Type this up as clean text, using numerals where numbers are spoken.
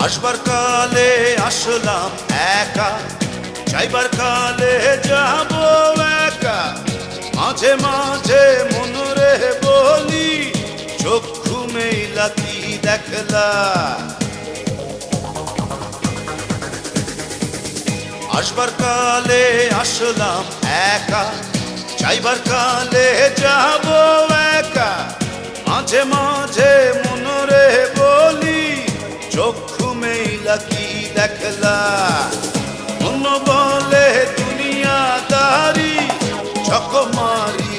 আসবার কালে আসলাম একা, যাইবার কালে যাব একা। মাঝে মাঝে মনরে বলি, চক্ষু মেলা কি দেখলা। আসবার কালে আসলাম একা, যাইবার কালে যাব একা। মাঝে মাঝে মনরে বলি, চক্ষু মেলা কি দেখলা। মন বলে দুনিয়াদারি, চক মারি